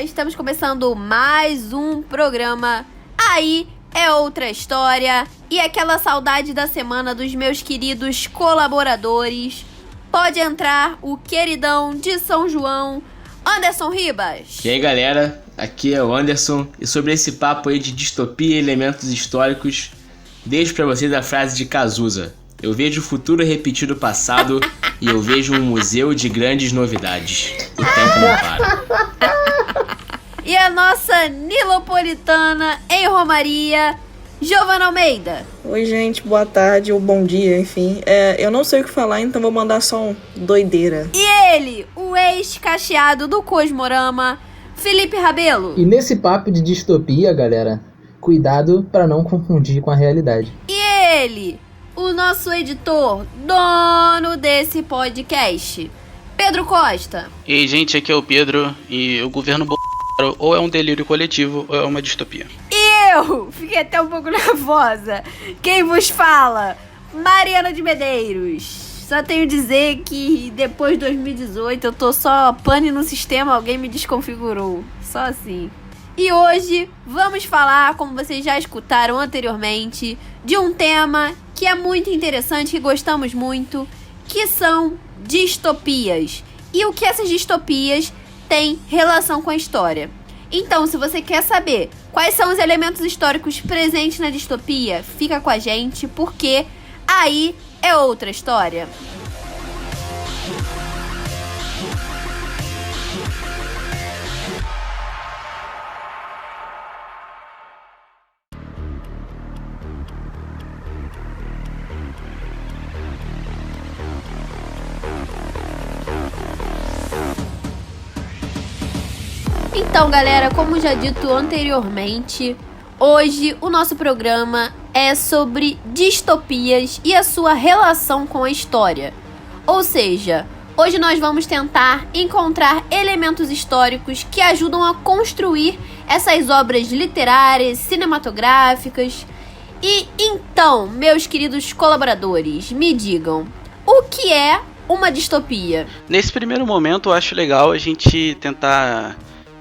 Estamos começando mais um programa. Aí é outra história. E aquela saudade da semana dos meus queridos colaboradores. Pode entrar o queridão de São João, Anderson Ribas. E aí, galera, aqui é o Anderson. E sobre esse papo aí de distopia e elementos históricos, deixo pra vocês a frase de Cazuza: eu vejo o futuro repetir o passado e eu vejo um museu de grandes novidades. O tempo não para. E a nossa nilopolitana em Romaria, Giovana Almeida. Oi, gente, boa tarde ou bom dia, enfim. Eu não sei o que falar, então vou mandar só um doideira. E ele, o ex-cacheado do Cosmorama, Felipe Rabelo. E nesse papo de distopia, galera, cuidado pra não confundir com a realidade. E ele, o nosso editor, dono desse podcast, Pedro Costa. E aí, gente, aqui é o Pedro e o governo Bolsonaro ou é um delírio coletivo ou é uma distopia. E eu, fiquei até um pouco nervosa. Quem vos fala? Mariana de Medeiros. Só tenho a dizer que depois de 2018 eu tô só pane no sistema, alguém me desconfigurou. Só assim. E hoje vamos falar, como vocês já escutaram anteriormente, de um tema que é muito interessante, que gostamos muito, que são distopias. E o que essas distopias têm relação com a história. Então, se você quer saber quais são os elementos históricos presentes na distopia, fica com a gente, porque aí é outra história. Então, galera, como já dito anteriormente, hoje o nosso programa é sobre distopias e a sua relação com a história. Ou seja, hoje nós vamos tentar encontrar elementos históricos que ajudam a construir essas obras literárias, cinematográficas. E então, meus queridos colaboradores, me digam, o que é uma distopia? Nesse primeiro momento, eu acho legal a gente tentar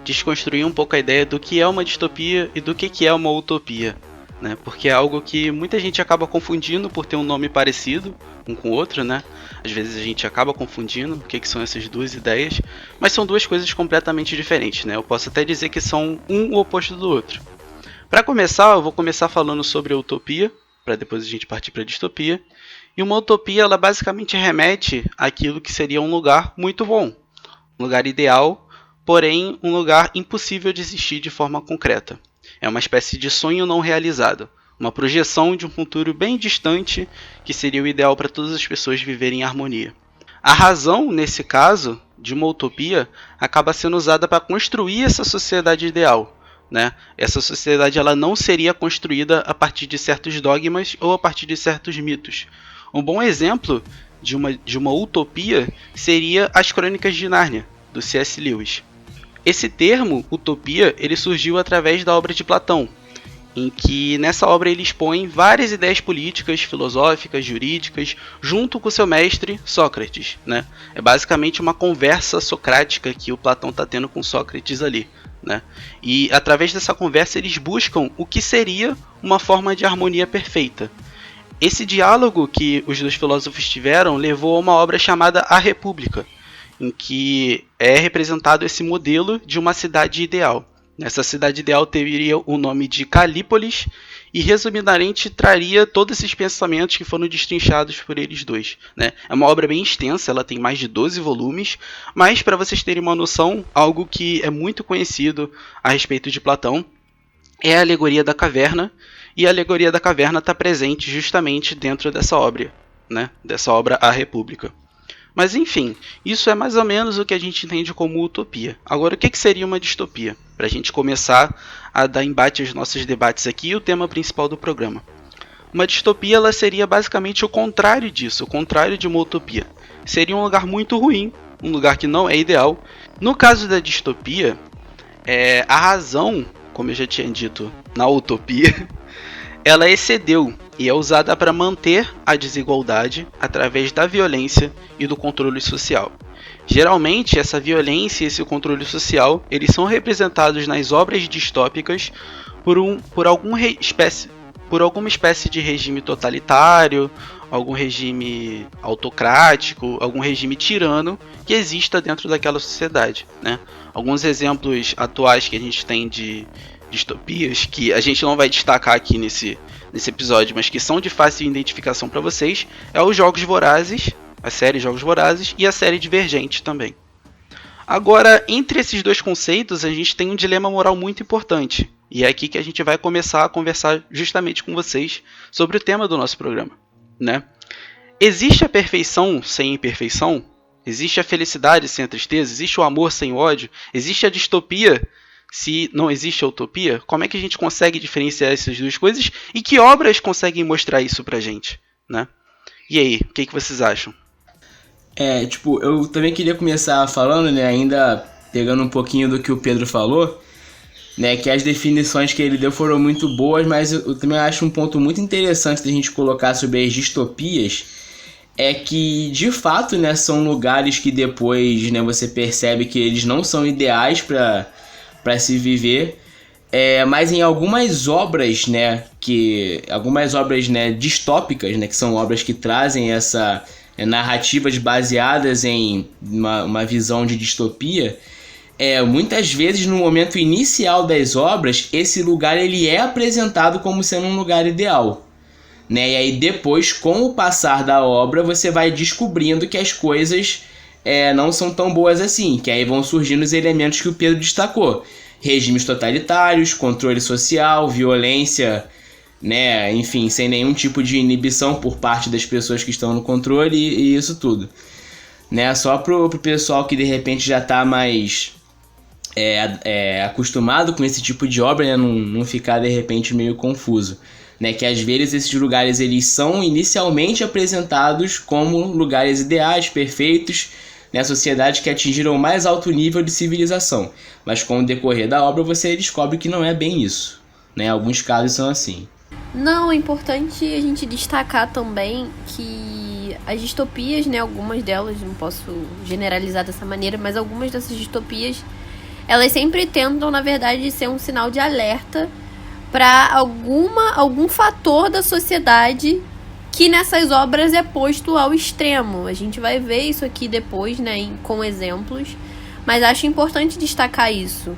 desconstruir um pouco a ideia do que é uma distopia e do que é uma utopia, né? Porque é algo que muita gente acaba confundindo por ter um nome parecido um com o outro, né? Às vezes a gente acaba confundindo o que são essas duas ideias, mas são duas coisas completamente diferentes, né? Eu posso até dizer que são um o oposto do outro. Para começar, eu vou começar falando sobre a utopia, para depois a gente partir para a distopia. E uma utopia, ela basicamente remete àquilo que seria um lugar muito bom, um lugar ideal, porém um lugar impossível de existir de forma concreta. É uma espécie de sonho não realizado, uma projeção de um futuro bem distante que seria o ideal para todas as pessoas viverem em harmonia. A razão, nesse caso, de uma utopia, acaba sendo usada para construir essa sociedade ideal, né? Essa sociedade ela não seria construída a partir de certos dogmas ou a partir de certos mitos. Um bom exemplo de uma utopia seria as Crônicas de Nárnia, do C.S. Lewis. Esse termo, utopia, ele surgiu através da obra de Platão, em que nessa obra ele expõe várias ideias políticas, filosóficas, jurídicas, junto com seu mestre Sócrates, né? É basicamente uma conversa socrática que o Platão está tendo com Sócrates ali, né? E através dessa conversa eles buscam o que seria uma forma de harmonia perfeita. Esse diálogo que os dois filósofos tiveram levou a uma obra chamada A República, em que é representado esse modelo de uma cidade ideal. Essa cidade ideal teria o nome de Calípolis e, resumidamente, traria todos esses pensamentos que foram destrinchados por eles dois, né? É uma obra bem extensa, ela tem mais de 12 volumes, mas, para vocês terem uma noção, algo que é muito conhecido a respeito de Platão é a alegoria da caverna, e a alegoria da caverna está presente justamente dentro dessa obra, né? Dessa obra A República. Mas enfim, isso é mais ou menos o que a gente entende como utopia. Agora, o que seria uma distopia? Para a gente começar a dar embate aos nossos debates aqui e o tema principal do programa. Uma distopia ela seria basicamente o contrário disso, o contrário de uma utopia. Seria um lugar muito ruim, um lugar que não é ideal. No caso da distopia, a razão, como eu já tinha dito na utopia, ela excedeu e é usada para manter a desigualdade através da violência e do controle social. Geralmente, essa violência e esse controle social, eles são representados nas obras distópicas por alguma espécie de regime totalitário, algum regime autocrático, algum regime tirano que exista dentro daquela sociedade, né? Alguns exemplos atuais que a gente tem de distopias, que a gente não vai destacar aqui nesse episódio, mas que são de fácil identificação para vocês, é os Jogos Vorazes, a série Jogos Vorazes e a série Divergente também. Agora, entre esses dois conceitos, a gente tem um dilema moral muito importante, e é aqui que a gente vai começar a conversar justamente com vocês sobre o tema do nosso programa, né? Existe a perfeição sem imperfeição? Existe a felicidade sem a tristeza? Existe o amor sem o ódio? Existe a distopia se não existe a utopia? Como é que a gente consegue diferenciar essas duas coisas? E que obras conseguem mostrar isso pra gente, né? E aí, o que vocês acham? Eu também queria começar falando, né, ainda pegando um pouquinho do que o Pedro falou, né, que as definições que ele deu foram muito boas, mas eu também acho um ponto muito interessante da gente colocar sobre as distopias, é que, de fato, né, são lugares que depois, né, você percebe que eles não são ideais para se viver, mas em algumas obras, né, distópicas, né, que são obras que trazem essa narrativas baseadas em uma visão de distopia, muitas vezes no momento inicial das obras, esse lugar ele é apresentado como sendo um lugar ideal, né? E aí depois, com o passar da obra, você vai descobrindo que as coisas não são tão boas assim, que aí vão surgindo os elementos que o Pedro destacou: regimes totalitários, controle social, violência, né, enfim, sem nenhum tipo de inibição por parte das pessoas que estão no controle e isso tudo, né? Só pro pessoal que de repente já tá mais acostumado com esse tipo de obra, né, não ficar de repente meio confuso, né? Que às vezes esses lugares eles são inicialmente apresentados como lugares ideais, perfeitos, né, sociedades que atingiram o mais alto nível de civilização, mas com o decorrer da obra você descobre que não é bem isso, né? Alguns casos são assim. Não, é importante a gente destacar também que as distopias, né, algumas delas, não posso generalizar dessa maneira, mas algumas dessas distopias, elas sempre tentam, na verdade, ser um sinal de alerta para algum fator da sociedade que nessas obras é posto ao extremo. A gente vai ver isso aqui depois, né, com exemplos, mas acho importante destacar isso.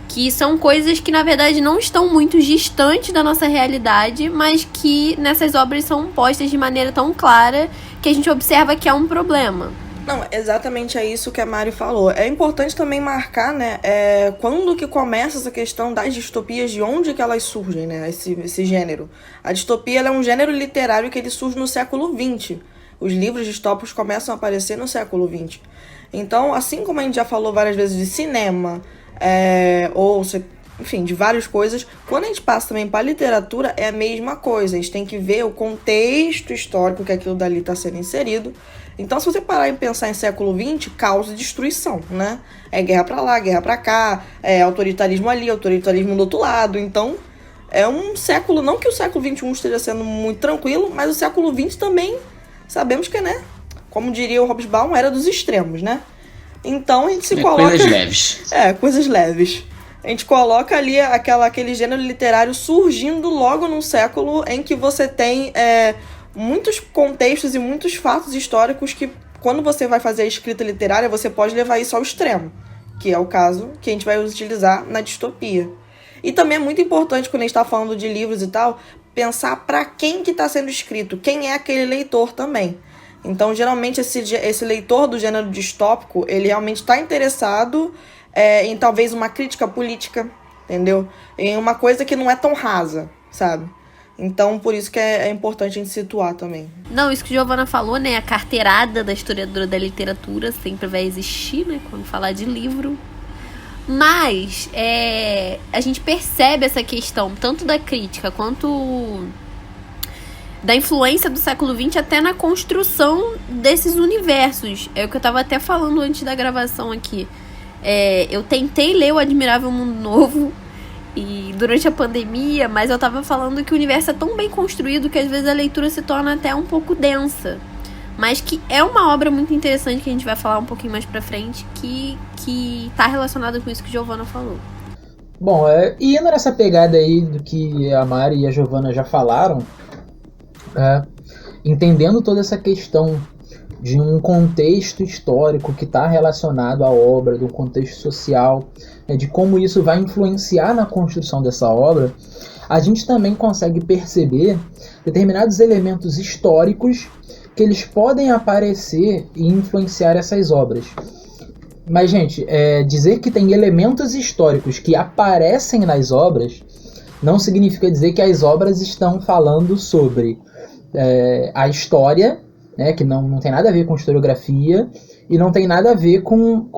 Que são coisas que, na verdade, não estão muito distantes da nossa realidade, mas que nessas obras são postas de maneira tão clara que a gente observa que é um problema. Não, exatamente é isso que a Mari falou. É importante também marcar, né, quando que começa essa questão das distopias, de onde que elas surgem, né, esse gênero. A distopia ela é um gênero literário que ele surge no século XX. Os livros distópicos começam a aparecer no século XX. Então, assim como a gente já falou várias vezes de cinema, enfim, de várias coisas, quando a gente passa também para a literatura é a mesma coisa. A gente tem que ver o contexto histórico que aquilo dali está sendo inserido. Então, se você parar e pensar em século XX, caos e destruição, né? É guerra para lá, guerra para cá, autoritarismo ali, autoritarismo do outro lado. Então, é um século, não que o século XXI esteja sendo muito tranquilo, mas o século XX também sabemos que, né, como diria o Hobsbawm, era dos extremos, né? Então a gente se coloca... Coisas leves. Coisas leves. A gente coloca ali aquele gênero literário surgindo logo num século em que você tem muitos contextos e muitos fatos históricos que, quando você vai fazer a escrita literária, você pode levar isso ao extremo, que é o caso que a gente vai utilizar na distopia. E também é muito importante, quando a gente está falando de livros e tal, pensar para quem que está sendo escrito, quem é aquele leitor também. Então, geralmente, esse leitor do gênero distópico, ele realmente está interessado em talvez uma crítica política, entendeu? Em uma coisa que não é tão rasa, sabe? Então, por isso que é importante a gente situar também. Não, isso que a Giovana falou, né? A carteirada da historiadora da literatura sempre vai existir, né? Quando falar de livro. Mas a gente percebe essa questão, tanto da crítica quanto da influência do século XX até na construção desses universos. É o que eu tava até falando antes da gravação aqui. Eu tentei ler O Admirável Mundo Novo e durante a pandemia, mas eu tava falando que o universo é tão bem construído que às vezes a leitura se torna até um pouco densa. mas que é uma obra muito interessante que a gente vai falar um pouquinho mais pra frente, que tá relacionada com isso que a Giovanna falou. Bom, indo nessa pegada aí do que a Mari e a Giovanna já falaram, entendendo toda essa questão de um contexto histórico que está relacionado à obra, do contexto social, de como isso vai influenciar na construção dessa obra, a gente também consegue perceber determinados elementos históricos que eles podem aparecer e influenciar essas obras. Mas, gente, dizer que tem elementos históricos que aparecem nas obras não significa dizer que as obras estão falando sobre a história, né, que não tem nada a ver com historiografia e não tem nada a ver com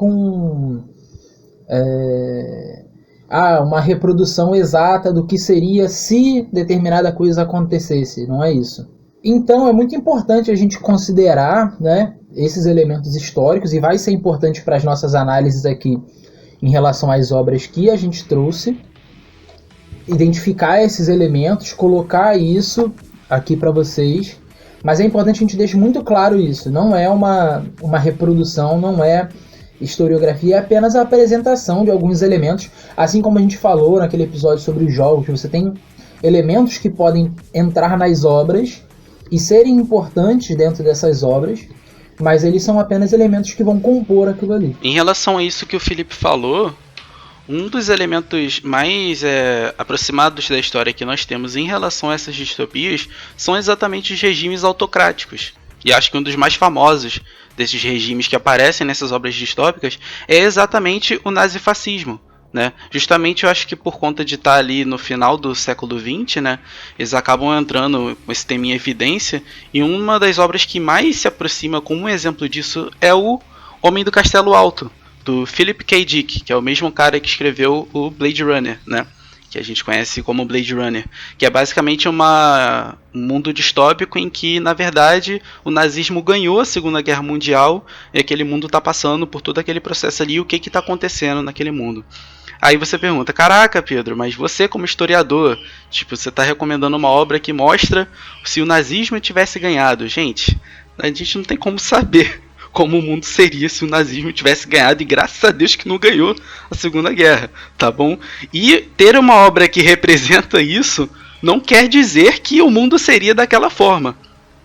uma reprodução exata do que seria se determinada coisa acontecesse. Não é isso. Então é muito importante a gente considerar, né, esses elementos históricos, e vai ser importante para as nossas análises aqui em relação às obras que a gente trouxe, identificar esses elementos, colocar isso aqui para vocês. Mas é importante a gente deixar muito claro isso. Não é uma reprodução, não é historiografia, é apenas a apresentação de alguns elementos. Assim como a gente falou naquele episódio sobre os jogos, você tem elementos que podem entrar nas obras e serem importantes dentro dessas obras, mas eles são apenas elementos que vão compor aquilo ali. Em relação a isso que o Felipe falou, um dos elementos mais aproximados da história que nós temos em relação a essas distopias são exatamente os regimes autocráticos. E acho que um dos mais famosos desses regimes que aparecem nessas obras distópicas é exatamente o nazifascismo, né? Justamente eu acho que por conta de estar ali no final do século XX, né, eles acabam entrando com esse tema em evidência, e uma das obras que mais se aproxima como um exemplo disso é o Homem do Castelo Alto, do Philip K. Dick, que é o mesmo cara que escreveu o Blade Runner, né? Que a gente conhece como Blade Runner, que é basicamente um mundo distópico em que, na verdade, o nazismo ganhou a Segunda Guerra Mundial e aquele mundo está passando por todo aquele processo ali, e o que está acontecendo naquele mundo. Aí você pergunta, caraca, Pedro, mas você como historiador, tipo, você está recomendando uma obra que mostra se o nazismo tivesse ganhado. Gente, a gente não tem como saber como o mundo seria se o nazismo tivesse ganhado, e graças a Deus que não ganhou a Segunda Guerra, tá bom? E ter uma obra que representa isso não quer dizer que o mundo seria daquela forma,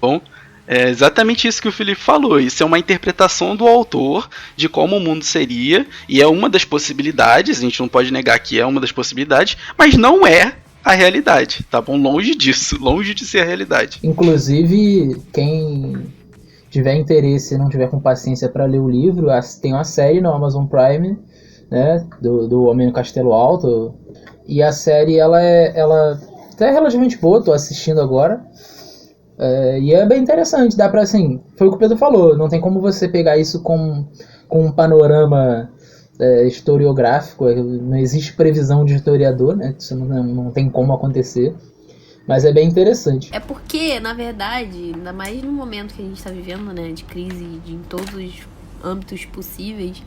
bom? É exatamente isso que o Felipe falou, isso é uma interpretação do autor de como o mundo seria, e é uma das possibilidades, a gente não pode negar que é uma das possibilidades, mas não é a realidade, tá bom? Longe disso, longe de ser a realidade. Inclusive, quem tiver interesse e não tiver com paciência para ler o livro, tem uma série no Amazon Prime, né, do Homem no Castelo Alto, e a série ela até é relativamente boa, tô assistindo agora, e é bem interessante, dá pra, assim, foi o que o Pedro falou, não tem como você pegar isso com um panorama historiográfico, não existe previsão de historiador, né, isso não tem como acontecer. Mas é bem interessante. É porque, na verdade, ainda mais no momento que a gente está vivendo, né, de crise em todos os âmbitos possíveis,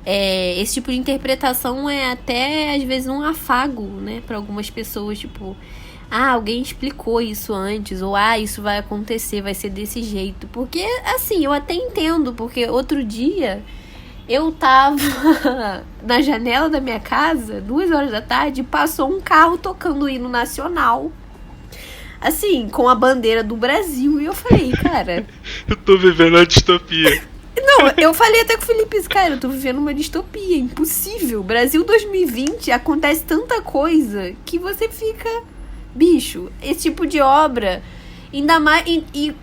esse tipo de interpretação é até, às vezes, um afago, né, para algumas pessoas, tipo, alguém explicou isso antes, ou isso vai acontecer, vai ser desse jeito. Porque, assim, eu até entendo, porque outro dia eu tava na janela da minha casa, 2h da tarde, e passou um carro tocando o hino nacional, assim, com a bandeira do Brasil. E eu falei, cara, eu tô vivendo uma distopia. Não, eu falei até com o Felipe, cara, eu tô vivendo uma distopia, impossível. Brasil 2020, acontece tanta coisa que você fica, bicho, esse tipo de obra, ainda mais, e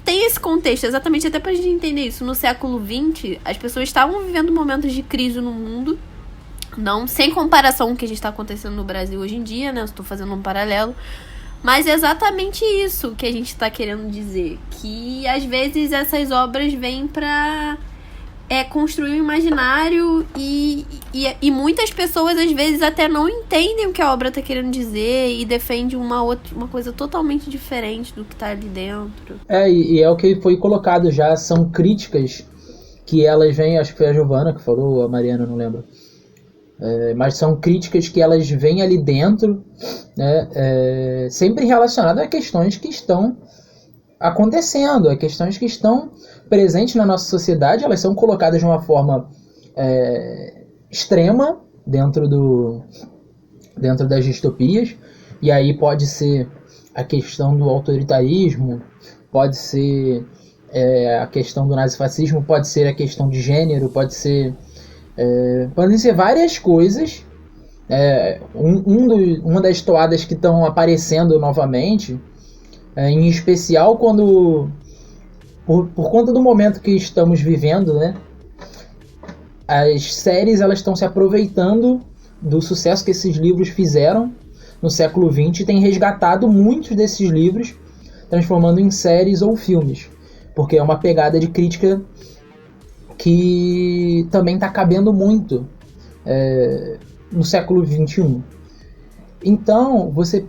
tem esse contexto, exatamente até pra gente entender isso. No século XX, as pessoas estavam vivendo momentos de crise no mundo, não, sem comparação com o que a gente tá acontecendo no Brasil hoje em dia, né, eu estou fazendo um paralelo. Mas é exatamente isso que a gente tá querendo dizer. Que às vezes essas obras vêm pra construir um imaginário e muitas pessoas às vezes até não entendem o que a obra tá querendo dizer e defendem uma coisa totalmente diferente do que tá ali dentro. E é o que foi colocado já, são críticas que elas vêm, acho que foi a Giovanna que falou, a Mariana, não lembro. Mas são críticas que elas vêm ali dentro, né, sempre relacionadas a questões que estão acontecendo, questões que estão presentes na nossa sociedade, elas são colocadas de uma forma extrema dentro das distopias, e aí pode ser a questão do autoritarismo, pode ser a questão do nazifascismo, pode ser a questão de gênero, podem ser várias coisas. Uma das toadas que estão aparecendo novamente, em especial quando por conta do momento que estamos vivendo, né, as séries elas estão se aproveitando do sucesso que esses livros fizeram no século XX e têm resgatado muitos desses livros, transformando em séries ou filmes, porque é uma pegada de crítica que também está cabendo muito no século XXI. Então, você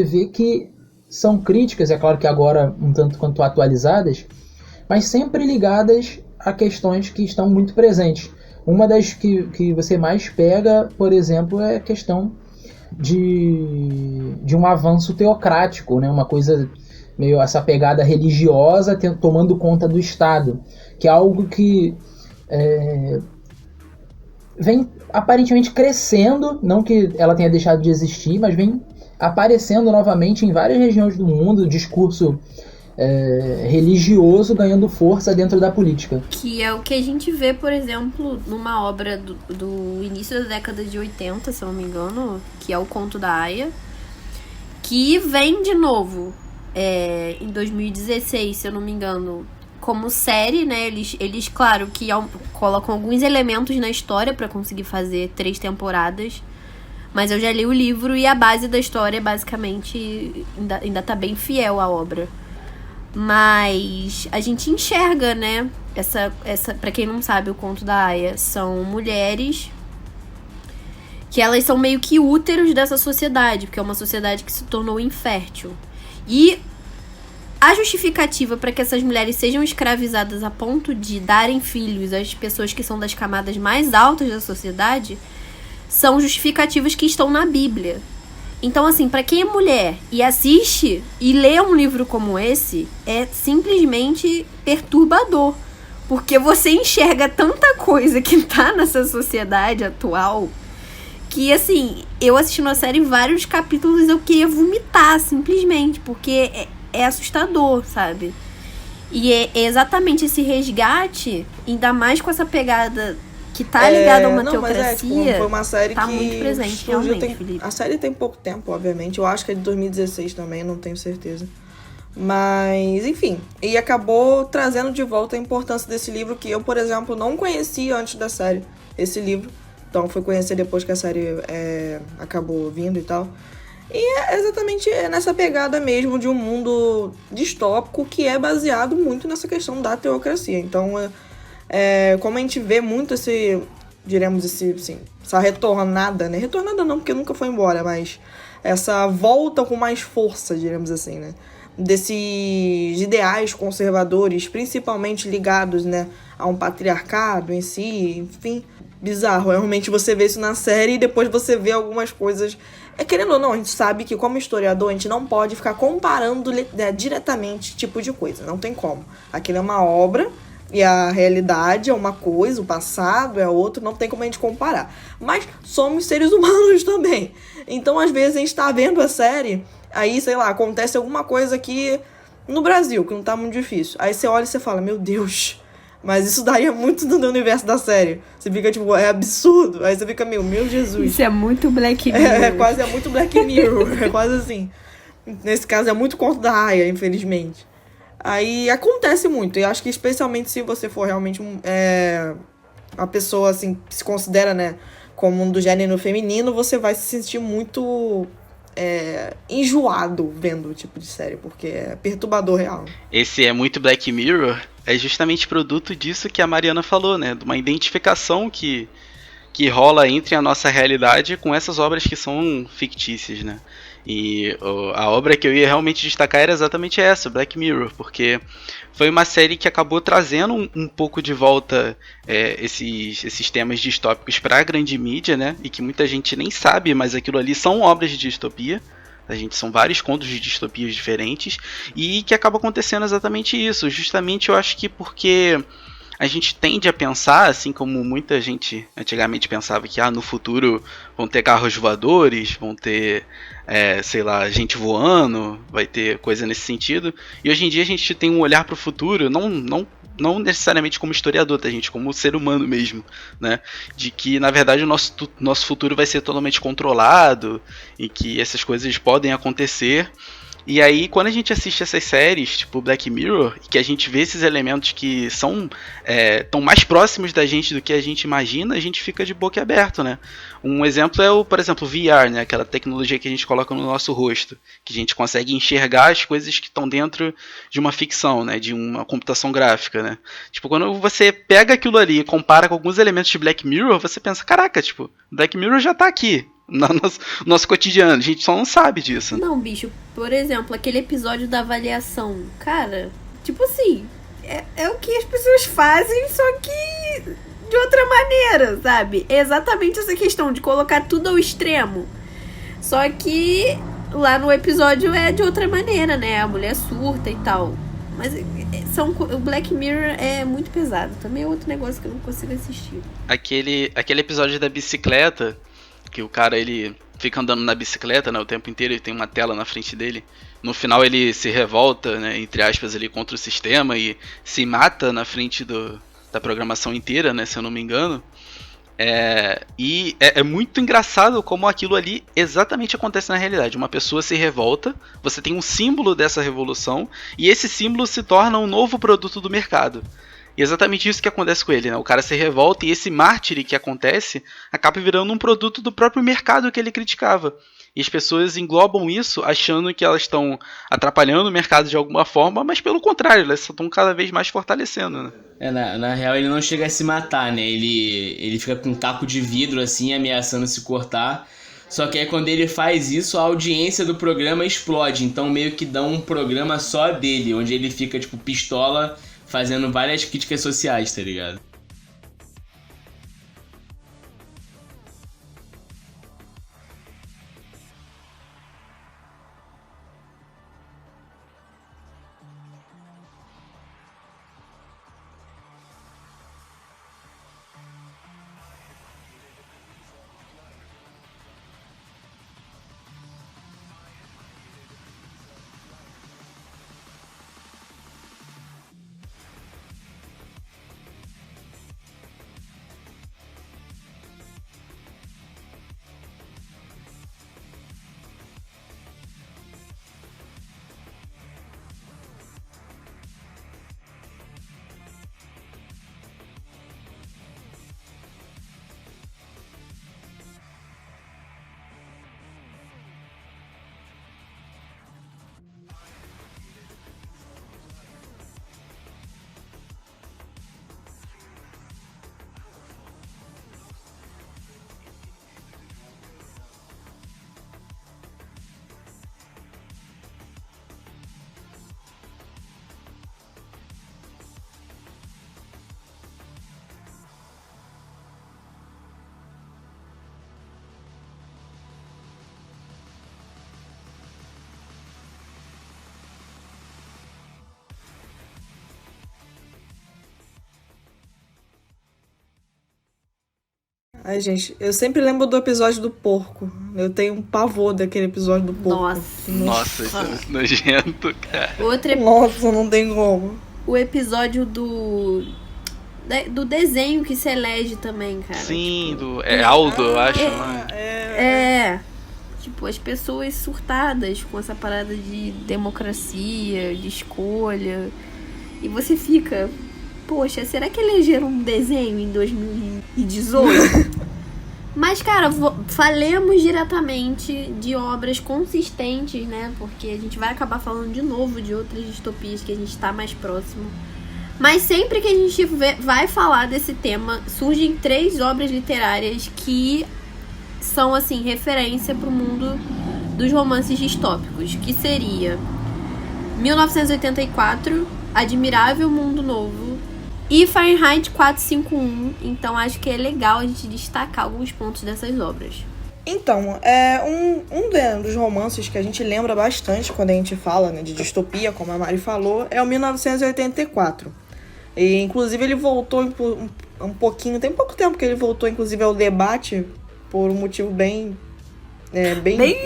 vê que são críticas, é claro que agora um tanto quanto atualizadas, mas sempre ligadas a questões que estão muito presentes. Uma das que você mais pega, por exemplo, é a questão de um avanço teocrático, né? Uma coisa meio essa pegada religiosa tomando conta do Estado, que é algo que vem aparentemente crescendo, não que ela tenha deixado de existir, mas vem aparecendo novamente em várias regiões do mundo, o discurso religioso ganhando força dentro da política. Que é o que a gente vê, por exemplo, numa obra do início da década de 80, se eu não me engano, que é o Conto da Aia, que vem de novo em 2016, se eu não me engano, como série, né? Eles claro, que colocam alguns elementos na história para conseguir fazer 3 temporadas, mas eu já li o livro e a base da história, basicamente, ainda tá bem fiel à obra. Mas a gente enxerga, né? Essa, pra quem não sabe, o Conto da Aia são mulheres que elas são meio que úteros dessa sociedade, porque é uma sociedade que se tornou infértil. E a justificativa para que essas mulheres sejam escravizadas a ponto de darem filhos às pessoas que são das camadas mais altas da sociedade são justificativas que estão na Bíblia. Então, assim, pra quem é mulher e assiste e lê um livro como esse, é simplesmente perturbador. Porque você enxerga tanta coisa que tá nessa sociedade atual que, assim, eu assistindo a série, vários capítulos eu queria vomitar, simplesmente, porque é assustador, sabe? E é exatamente esse resgate, ainda mais com essa pegada que tá ligada a uma teocracia, foi uma série tá que muito presente, realmente, Felipe. A série tem pouco tempo, obviamente. Eu acho que é de 2016 também, não tenho certeza. Mas, enfim. E acabou trazendo de volta a importância desse livro que eu, por exemplo, não conhecia antes da série. Esse livro. Então, fui conhecer depois que a série acabou vindo e tal. E é exatamente nessa pegada mesmo de um mundo distópico que é baseado muito nessa questão da teocracia. Então, como a gente vê muito essa retornada, né? Retornada não, porque nunca foi embora, mas essa volta com mais força, diremos assim, né? Desses ideais conservadores, principalmente ligados, né, a um patriarcado em si, enfim, bizarro. Realmente você vê isso na série e depois você vê algumas coisas. Querendo ou não, a gente sabe que como historiador a gente não pode ficar comparando diretamente tipo de coisa, não tem como. Aquilo é uma obra e a realidade é uma coisa, o passado é outro, não tem como a gente comparar. Mas somos seres humanos também. Então, às vezes, a gente tá vendo a série, aí, sei lá, acontece alguma coisa aqui no Brasil, que não tá muito difícil. Aí você olha e você fala, meu Deus, mas isso daí é muito do universo da série. Você fica, tipo, é absurdo. Aí você fica, meu Jesus. Isso é muito Black Mirror. É muito Black Mirror, é quase assim. Nesse caso, é muito Conto da Aia, infelizmente. Aí acontece muito, e acho que especialmente se você for realmente uma pessoa assim, que se considera, né, como um do gênero feminino, você vai se sentir muito enjoado vendo o tipo de série, porque é perturbador real. Esse é muito Black Mirror, é justamente produto disso que a Mariana falou, né, de uma identificação que rola entre a nossa realidade com essas obras que são fictícias, né. E a obra que eu ia realmente destacar era exatamente essa, Black Mirror, porque foi uma série que acabou trazendo um pouco de volta esses temas distópicos para a grande mídia, né? E que muita gente nem sabe, mas aquilo ali são obras de distopia. A gente são vários contos de distopias diferentes e que acaba acontecendo exatamente isso. Justamente eu acho que porque a gente tende a pensar, assim como muita gente antigamente pensava que no futuro vão ter carros voadores, vão ter, sei lá, gente voando, vai ter coisa nesse sentido. E hoje em dia a gente tem um olhar para o futuro, não necessariamente como historiador, tá, gente? Como ser humano mesmo, né? De que, na verdade, o nosso futuro vai ser totalmente controlado e que essas coisas podem acontecer. E aí, quando a gente assiste essas séries, tipo Black Mirror, que a gente vê esses elementos que são tão mais próximos da gente do que a gente imagina, a gente fica de boca aberta, né? Um exemplo é por exemplo, o VR, né? Aquela tecnologia que a gente coloca no nosso rosto, que a gente consegue enxergar as coisas que estão dentro de uma ficção, né? De uma computação gráfica, né? Tipo, quando você pega aquilo ali e compara com alguns elementos de Black Mirror, você pensa, caraca, tipo, Black Mirror já tá aqui. No nosso cotidiano, a gente só não sabe disso. Não, bicho, por exemplo, aquele episódio da avaliação, cara, tipo assim, é o que as pessoas fazem, só que de outra maneira, sabe? É exatamente essa questão de colocar tudo ao extremo. Só que lá no episódio é de outra maneira, né? A mulher surta e tal. Mas o Black Mirror é muito pesado. Também é outro negócio que eu não consigo assistir. Aquele episódio da bicicleta, que o cara, ele fica andando na bicicleta, né, o tempo inteiro, ele tem uma tela na frente dele. No final ele se revolta, né, entre aspas, ali, contra o sistema e se mata na frente da programação inteira, né, se eu não me engano. E é muito engraçado como aquilo ali exatamente acontece na realidade. Uma pessoa se revolta, você tem um símbolo dessa revolução, e esse símbolo se torna um novo produto do mercado. E é exatamente isso que acontece com ele, né? O cara se revolta e esse mártir que acontece acaba virando um produto do próprio mercado que ele criticava. E as pessoas englobam isso achando que elas estão atrapalhando o mercado de alguma forma, mas pelo contrário, elas estão cada vez mais fortalecendo, né? Na real ele não chega a se matar, né? Ele fica com um taco de vidro assim, ameaçando se cortar. Só que aí quando ele faz isso, a audiência do programa explode. Então meio que dá um programa só dele, onde ele fica tipo pistola, fazendo várias críticas sociais, tá ligado? Ai, gente, eu sempre lembro do episódio do porco. Eu tenho um pavor daquele episódio do porco. Nossa, isso é nojento, cara. Nossa, não tem como. O episódio do desenho que se elege também, cara. Sim, tipo, Aldo, eu acho. Tipo, as pessoas surtadas com essa parada de democracia, de escolha. E você fica... Poxa, será que elegeram um desenho em 2018? Mas, cara, falemos diretamente de obras consistentes, né? Porque a gente vai acabar falando de novo de outras distopias que a gente tá mais próximo. Mas sempre que a gente vai falar desse tema, surgem 3 obras literárias que são, assim, referência pro mundo dos romances distópicos. Que seria 1984, Admirável Mundo Novo, e Fahrenheit 451, então acho que é legal a gente destacar alguns pontos dessas obras. Então, dos romances que a gente lembra bastante quando a gente fala, né, de distopia, como a Mari falou, é o 1984. E, inclusive, ele voltou um pouquinho, tem pouco tempo que ele voltou, inclusive, ao debate, por um motivo bem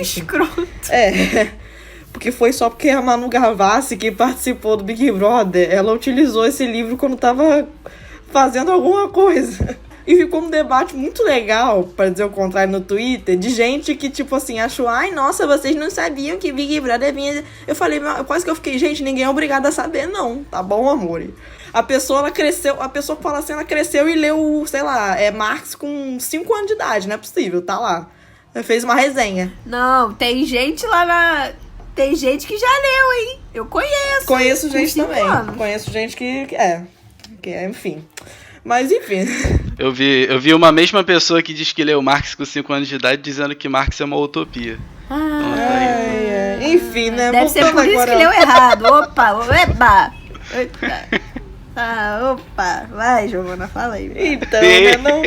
escroto. Porque foi só porque a Manu Gavassi, que participou do Big Brother, ela utilizou esse livro quando tava fazendo alguma coisa. E ficou um debate muito legal, pra dizer o contrário, no Twitter, de gente que, tipo assim, achou, ai, nossa, vocês não sabiam que Big Brother vinha... Eu falei, quase que eu fiquei, gente, ninguém é obrigado a saber, não, tá bom, amor? A pessoa, ela cresceu, a pessoa que fala assim, ela cresceu e leu, sei lá, Marx com 5 anos de idade, não é possível, tá lá. Fez uma resenha. Não, tem gente lá na... Tem gente que já leu, hein? Eu conheço. Conheço gente também. Anos. Conheço gente que enfim. Mas, enfim. Eu vi uma mesma pessoa que diz que leu Marx com 5 anos de idade dizendo que Marx é uma utopia. Enfim, né? Deve ser por isso que leu errado. Opa. Opa. Vai, Giovana, fala aí. Então, né? Não...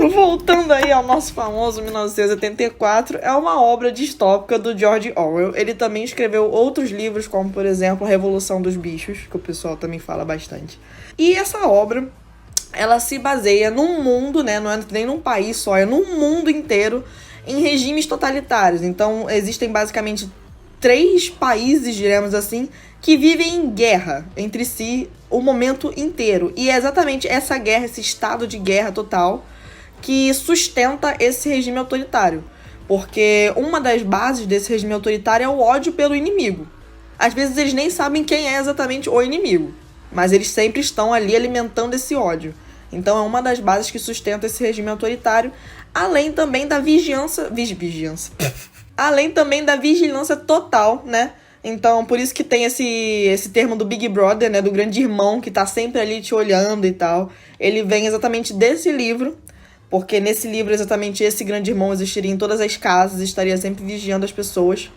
Voltando aí ao nosso famoso 1984, é uma obra distópica do George Orwell. Ele também escreveu outros livros, como, por exemplo, A Revolução dos Bichos, que o pessoal também fala bastante. E essa obra, ela se baseia num mundo, né, não é nem num país só, é num mundo inteiro, em regimes totalitários. Então, existem basicamente 3 países, diremos assim, que vivem em guerra entre si o momento inteiro. E é exatamente essa guerra, esse estado de guerra total, que sustenta esse regime autoritário. Porque uma das bases desse regime autoritário é o ódio pelo inimigo. Às vezes eles nem sabem quem é exatamente o inimigo, mas eles sempre estão ali alimentando esse ódio. Então é uma das bases que sustenta esse regime autoritário, além também da além também da vigilância total, né? Então, por isso que tem esse termo do Big Brother, né? Do grande irmão, que tá sempre ali te olhando e tal. Ele vem exatamente desse livro, porque nesse livro, exatamente, esse grande irmão existiria em todas as casas, estaria sempre vigiando as pessoas.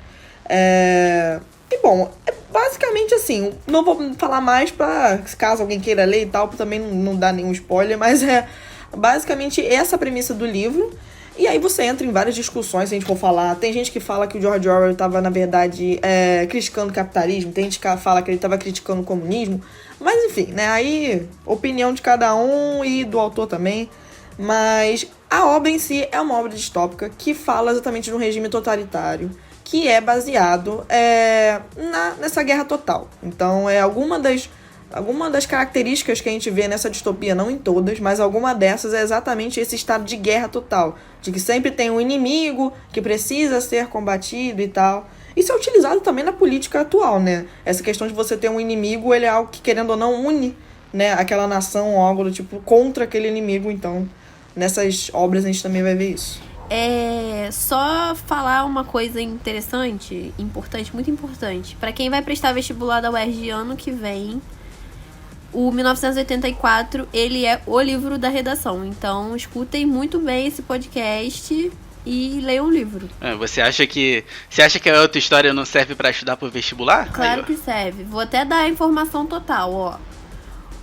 E, bom, é basicamente assim, não vou falar mais pra, caso alguém queira ler e tal, pra também não dar nenhum spoiler, mas é basicamente essa a premissa do livro. E aí você entra em várias discussões, se a gente for falar. Tem gente que fala que o George Orwell estava, na verdade, criticando o capitalismo. Tem gente que fala que ele estava criticando o comunismo. Mas, enfim, né? Aí, opinião de cada um e do autor também. Mas a obra em si é uma obra distópica que fala exatamente de um regime totalitário que é baseado nessa guerra total. Então, alguma das características que a gente vê nessa distopia, não em todas, mas alguma dessas é exatamente esse estado de guerra total. De que sempre tem um inimigo que precisa ser combatido e tal. Isso é utilizado também na política atual, né? Essa questão de você ter um inimigo, ele é algo que, querendo ou não, une, né, aquela nação, algo do tipo, contra aquele inimigo. Então, nessas obras a gente também vai ver isso. Só falar uma coisa interessante, importante, muito importante. Pra quem vai prestar vestibular da UERJ ano que vem, o 1984, ele é o livro da redação. Então, escutem muito bem esse podcast e leiam o livro. Você acha que a outra história não serve pra estudar pro vestibular? Claro que serve. Vou até dar a informação total, ó.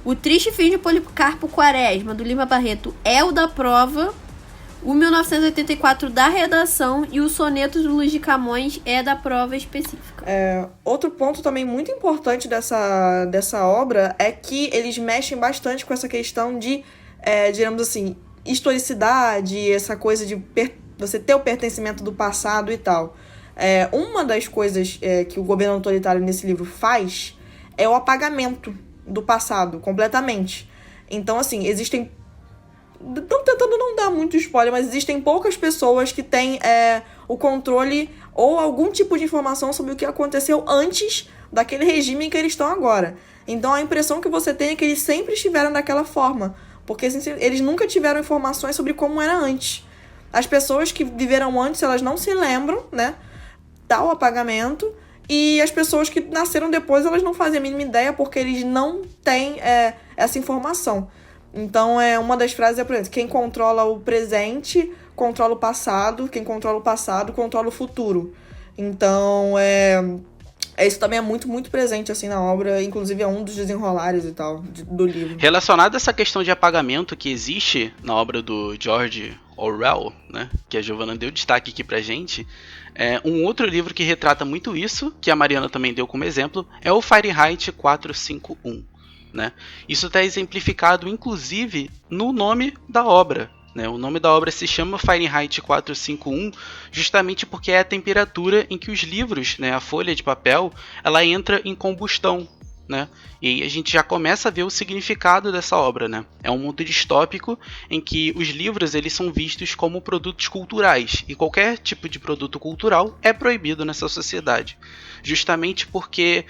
O Triste Fim de Policarpo Quaresma, do Lima Barreto, é o da prova. O 1984 da redação e os sonetos do Luiz de Camões é da prova específica. Outro ponto também muito importante dessa obra é que eles mexem bastante com essa questão de, digamos assim, historicidade, essa coisa de você ter o pertencimento do passado e tal. Uma das coisas que o governo autoritário nesse livro faz é o apagamento do passado, completamente. Então, assim, existem... Estão tentando não dar muito spoiler, mas existem poucas pessoas que têm o controle ou algum tipo de informação sobre o que aconteceu antes daquele regime em que eles estão agora. Então a impressão que você tem é que eles sempre estiveram daquela forma, porque assim, eles nunca tiveram informações sobre como era antes. As pessoas que viveram antes, elas não se lembram, né? Tal apagamento. E as pessoas que nasceram depois, elas não fazem a mínima ideia, porque eles não têm essa informação. Então, uma das frases é, por exemplo, quem controla o presente, controla o passado. Quem controla o passado, controla o futuro. Então, Isso também é muito, muito presente, assim, na obra. Inclusive, é um dos desenrolares e tal, do livro. Relacionado a essa questão de apagamento que existe na obra do George Orwell, né, que a Giovanna deu destaque aqui pra gente, um outro livro que retrata muito isso, que a Mariana também deu como exemplo, é o Fahrenheit 451. Né? Isso está exemplificado, inclusive, no nome da obra. Né? O nome da obra se chama Fahrenheit 451 justamente porque é a temperatura em que os livros, né, a folha de papel, ela entra em combustão. Né? E aí a gente já começa a ver o significado dessa obra. Né? É um mundo distópico em que os livros eles são vistos como produtos culturais e qualquer tipo de produto cultural é proibido nessa sociedade. Justamente porque,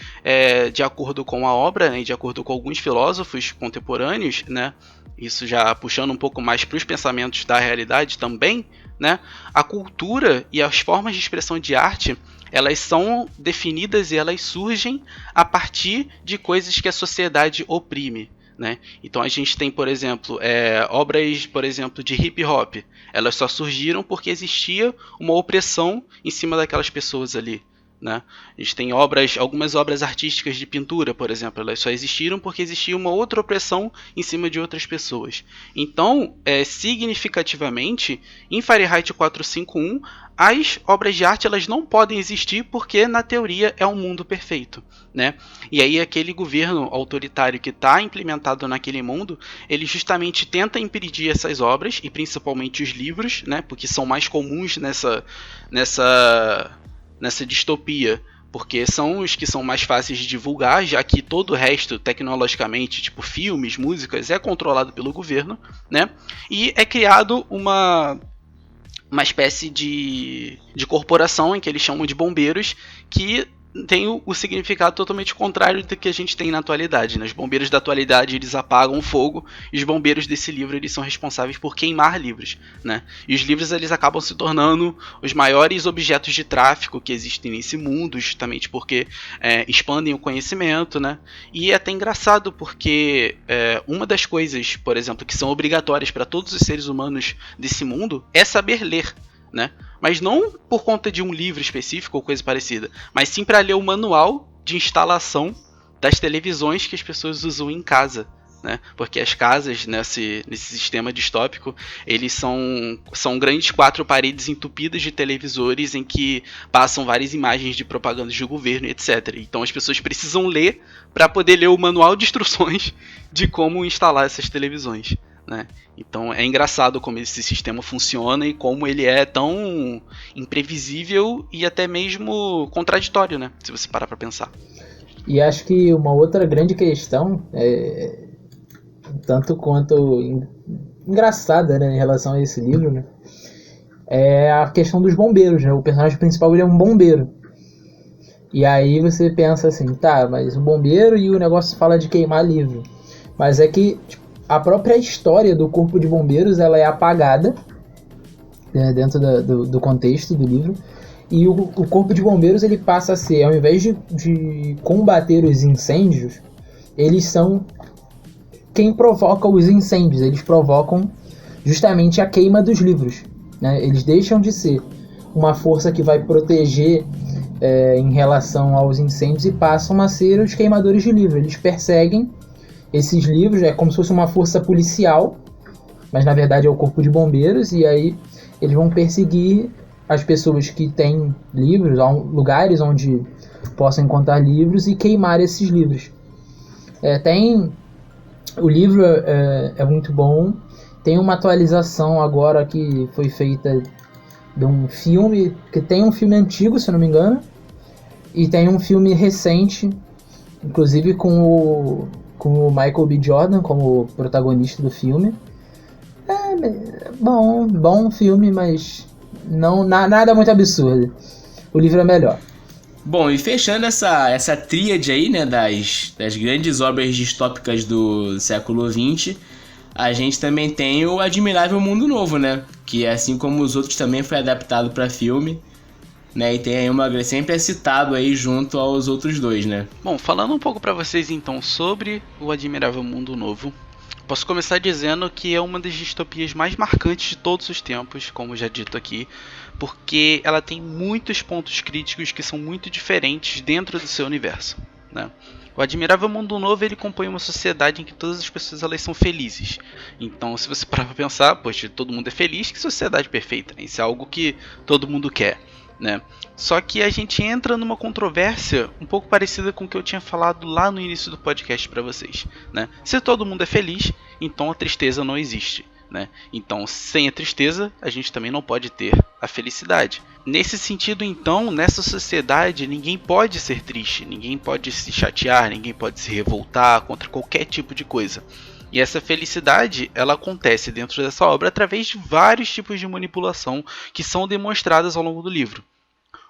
de acordo com a obra, né, e de acordo com alguns filósofos contemporâneos, né, isso já puxando um pouco mais para os pensamentos da realidade também, né, a cultura e as formas de expressão de arte elas são definidas e elas surgem a partir de coisas que a sociedade oprime. Né? Então a gente tem, por exemplo, obras, por exemplo, de hip hop. Elas só surgiram porque existia uma opressão em cima daquelas pessoas ali. Né? A gente tem algumas obras artísticas de pintura, por exemplo, elas só existiram porque existia uma outra opressão em cima de outras pessoas. Então, significativamente, em Fahrenheit 451, as obras de arte elas não podem existir porque, na teoria, é um mundo perfeito. Né? E aí aquele governo autoritário que está implementado naquele mundo, ele justamente tenta impedir essas obras, e principalmente os livros, né? Porque são mais comuns nessa distopia, porque são os que são mais fáceis de divulgar, já que todo o resto, tecnologicamente, tipo filmes, músicas, é controlado pelo governo, né? E é criado uma espécie de corporação em que eles chamam de bombeiros, que tem o significado totalmente contrário do que a gente tem na atualidade. Né? Os bombeiros da atualidade eles apagam o fogo, e os bombeiros desse livro eles são responsáveis por queimar livros. Né? E os livros eles acabam se tornando os maiores objetos de tráfico que existem nesse mundo, justamente porque expandem o conhecimento. Né? E é até engraçado porque uma das coisas, por exemplo, que são obrigatórias para todos os seres humanos desse mundo é saber ler. Né? Mas não por conta de um livro específico ou coisa parecida, mas sim para ler o manual de instalação das televisões que as pessoas usam em casa. Né? Porque as casas nesse sistema distópico eles são grandes 4 paredes entupidas de televisores em que passam várias imagens de propagandas do governo, etc. Então as pessoas precisam ler para poder ler o manual de instruções de como instalar essas televisões. Né? Então é engraçado como esse sistema funciona e como ele é tão imprevisível e até mesmo contraditório, né? Se você parar para pensar. E acho que uma outra grande questão, tanto quanto engraçada, né, em relação a esse livro, né, é a questão dos bombeiros. Né? O personagem principal ele é um bombeiro. E aí você pensa assim, tá, mas o bombeiro e o negócio fala de queimar livro. Mas é que a própria história do Corpo de Bombeiros ela é apagada, né, dentro do contexto do livro. E o Corpo de Bombeiros ele passa a ser, ao invés de combater os incêndios, eles são quem provoca os incêndios. Eles provocam justamente a queima dos livros. Né? Eles deixam de ser uma força que vai proteger em relação aos incêndios e passam a ser os queimadores de livros. Eles perseguem esses livros, é como se fosse uma força policial, mas na verdade é o Corpo de Bombeiros, e aí eles vão perseguir as pessoas que têm livros, lugares onde possam encontrar livros e queimar esses livros. O livro é muito bom, tem uma atualização agora que foi feita de um filme, que tem um filme antigo, se eu não me engano, e tem um filme recente, inclusive com o Michael B. Jordan como protagonista do filme. Bom filme, mas nada muito absurdo. O livro é melhor. Bom, e fechando essa tríade aí, né, das grandes obras distópicas do século XX, a gente também tem o Admirável Mundo Novo, né, que assim como os outros também foi adaptado para filme, né, e tem aí sempre é citado aí junto aos outros dois, né. Bom, falando um pouco para vocês então sobre o Admirável Mundo Novo, Posso começar dizendo que é uma das distopias mais marcantes de todos os tempos, como já dito aqui, porque ela tem muitos pontos críticos que são muito diferentes dentro do seu universo, né? O Admirável Mundo Novo, ele compõe uma sociedade em que todas as pessoas elas são felizes. Então, se você parar para pensar, poxa, todo mundo é feliz, que sociedade perfeita, né? Isso é algo que todo mundo quer, né? Só que a gente entra numa controvérsia um pouco parecida com o que eu tinha falado lá no início do podcast para vocês, né? Se todo mundo é feliz, então a tristeza não existe, né? Então, sem a tristeza, a gente também não pode ter a felicidade. Nesse sentido, então, nessa sociedade, ninguém pode ser triste, ninguém pode se chatear, ninguém pode se revoltar contra qualquer tipo de coisa. E essa felicidade, ela acontece dentro dessa obra através de vários tipos de manipulação que são demonstradas ao longo do livro.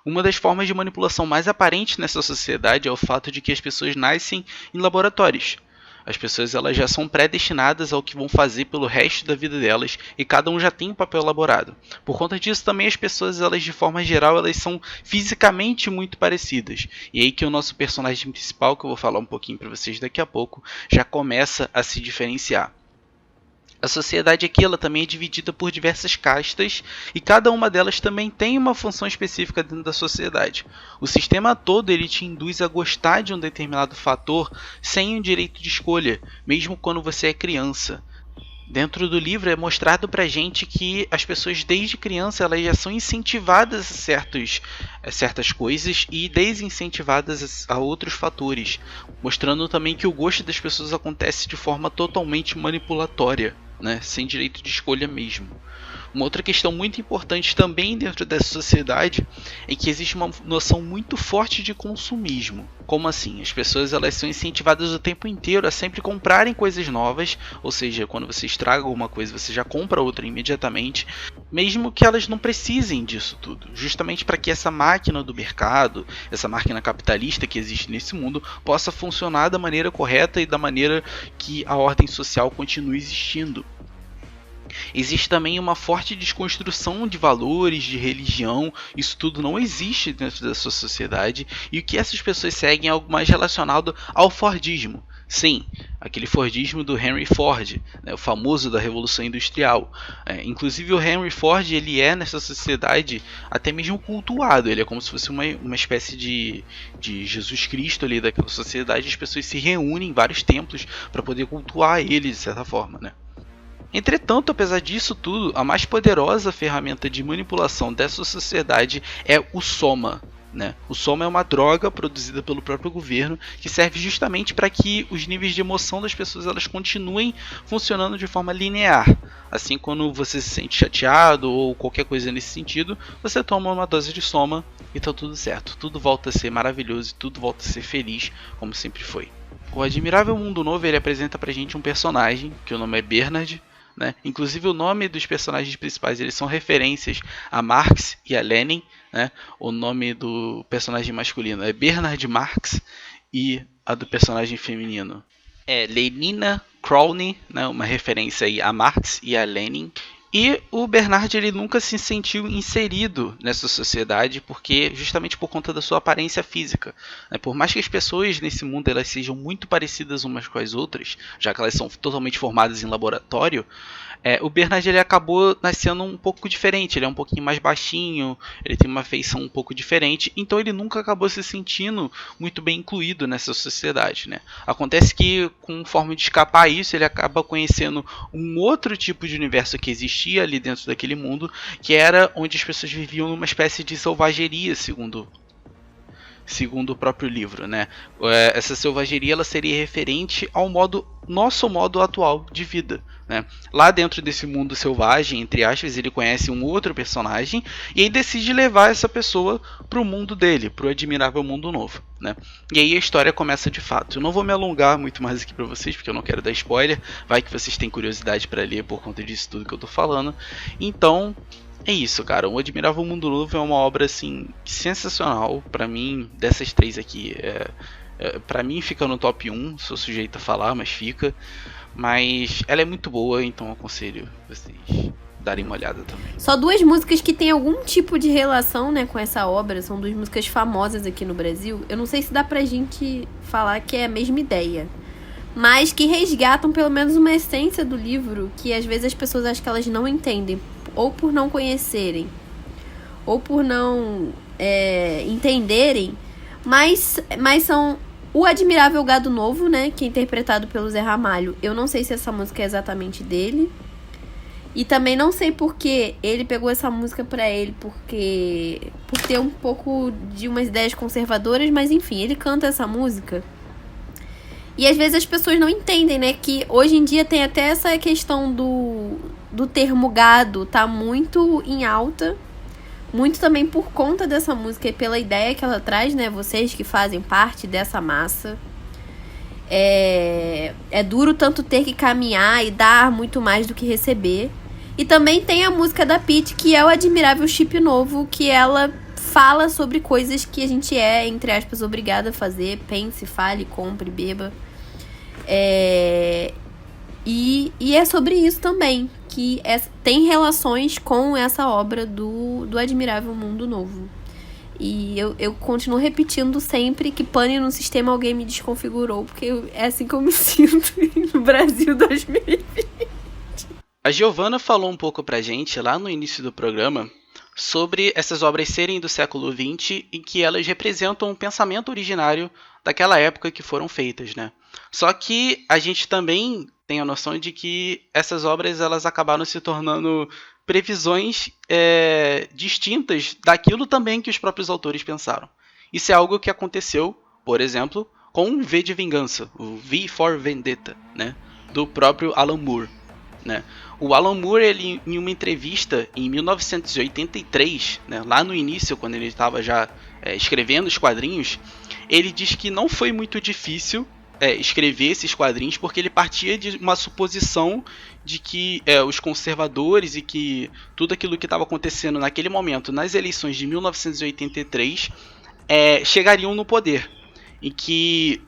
Uma das formas de manipulação mais aparentes nessa sociedade é o fato de que as pessoas nascem em laboratórios. As pessoas elas já são predestinadas ao que vão fazer pelo resto da vida delas e cada um já tem um papel elaborado. Por conta disso também as pessoas elas de forma geral elas são fisicamente muito parecidas. E aí que o nosso personagem principal, que eu vou falar um pouquinho para vocês daqui a pouco, já começa a se diferenciar. A sociedade aqui ela também é dividida por diversas castas e cada uma delas também tem uma função específica dentro da sociedade. O sistema todo ele te induz a gostar de um determinado fator sem um direito de escolha, mesmo quando você é criança. Dentro do livro é mostrado pra gente que as pessoas desde criança elas já são incentivadas a certas coisas e desincentivadas a outros fatores, mostrando também que o gosto das pessoas acontece de forma totalmente manipulatória, né? Sem direito de escolha mesmo. Uma outra questão muito importante também dentro dessa sociedade é que existe uma noção muito forte de consumismo. Como assim? As pessoas elas são incentivadas o tempo inteiro a sempre comprarem coisas novas, ou seja, quando você estraga alguma coisa você já compra outra imediatamente, mesmo que elas não precisem disso tudo, justamente para que essa máquina do mercado, essa máquina capitalista que existe nesse mundo, possa funcionar da maneira correta e da maneira que a ordem social continue existindo. Existe também uma forte desconstrução de valores, de religião, isso tudo não existe dentro da sua sociedade, e o que essas pessoas seguem é algo mais relacionado ao Fordismo. Sim, aquele Fordismo do Henry Ford, né, o famoso da Revolução Industrial. Inclusive o Henry Ford ele é nessa sociedade até mesmo cultuado, ele é como se fosse uma espécie de Jesus Cristo ali daquela sociedade, as pessoas se reúnem em vários templos para poder cultuar ele de certa forma, né? Entretanto, apesar disso tudo, a mais poderosa ferramenta de manipulação dessa sociedade é o Soma, né? O Soma é uma droga produzida pelo próprio governo que serve justamente para que os níveis de emoção das pessoas elas continuem funcionando de forma linear. Assim, quando você se sente chateado ou qualquer coisa nesse sentido, você toma uma dose de Soma e está tudo certo. Tudo volta a ser maravilhoso e tudo volta a ser feliz, como sempre foi. O Admirável Mundo Novo ele apresenta pra gente um personagem, que o nome é Bernard, né? Inclusive o nome dos personagens principais eles são referências a Marx e a Lenin, né? O nome do personagem masculino é Bernard Marx e a do personagem feminino é Lenina Crowley, né? Uma referência aí a Marx e a Lenin. E o Bernard ele nunca se sentiu inserido nessa sociedade porque justamente por conta da sua aparência física, né? Por mais que as pessoas nesse mundo elas sejam muito parecidas umas com as outras, já que elas são totalmente formadas em laboratório, o Bernard ele acabou nascendo um pouco diferente, ele é um pouquinho mais baixinho, ele tem uma feição um pouco diferente, então ele nunca acabou se sentindo muito bem incluído nessa sociedade, né? Acontece que, com forma de escapar isso, ele acaba conhecendo um outro tipo de universo que existia ali dentro daquele mundo, que era onde as pessoas viviam numa espécie de selvageria, segundo o próprio livro, né? Essa selvageria ela seria referente ao nosso modo atual de vida, né? Lá dentro desse mundo selvagem, entre aspas, ele conhece um outro personagem e aí decide levar essa pessoa para o mundo dele, para o Admirável Mundo Novo, né? E aí a história começa de fato. Eu não vou me alongar muito mais aqui para vocês, porque eu não quero dar spoiler, vai que vocês têm curiosidade para ler por conta disso tudo que eu tô falando. Então é isso, cara. O Admirável Mundo Novo é uma obra assim sensacional. Pra mim, dessas três aqui, pra mim fica no top 1. Sou sujeito a falar, mas fica. Mas ela é muito boa, então eu aconselho vocês darem uma olhada também. Só duas músicas que tem algum tipo de relação, né, com essa obra. São duas músicas famosas aqui no Brasil. Eu não sei se dá pra gente falar que é a mesma ideia. mas que resgatam pelo menos uma essência do livro, que às vezes as pessoas acham que elas não entendem, ou por não conhecerem, ou por não entenderem, mas são o Admirável Gado Novo, né, que é interpretado pelo Zé Ramalho. Eu não sei se essa música é exatamente dele, e também não sei porque ele pegou essa música pra ele, por ter um pouco de umas ideias conservadoras, mas enfim, ele canta essa música. E às vezes as pessoas não entendem, né, que hoje em dia tem até essa questão do termo gado, tá muito em alta, muito também por conta dessa música e pela ideia que ela traz, né, vocês que fazem parte dessa massa. É duro tanto ter que caminhar e dar muito mais do que receber. E também tem a música da Pitty, que é o Admirável Chip Novo, que ela fala sobre coisas que a gente é, entre aspas, obrigada a fazer. Pense, fale, compre, beba. E é sobre isso também, que tem relações com essa obra do Admirável Mundo Novo. E eu continuo repetindo sempre que pane no sistema, alguém me desconfigurou, porque é assim que eu me sinto no Brasil 2020. A Giovana falou um pouco pra gente lá no início do programa sobre essas obras serem do século XX e que elas representam um pensamento originário daquela época que foram feitas, né? Só que a gente também tem a noção de que essas obras elas acabaram se tornando previsões distintas daquilo também que os próprios autores pensaram. Isso é algo que aconteceu, por exemplo, com V de Vingança, o V for Vendetta, né? Do próprio Alan Moore, né? O Alan Moore, ele, em uma entrevista em 1983, né, lá no início, quando ele estava já escrevendo os quadrinhos, ele diz que não foi muito difícil escrever esses quadrinhos, porque ele partia de uma suposição de que os conservadores e que tudo aquilo que estava acontecendo naquele momento, nas eleições de 1983, chegariam no poder. E que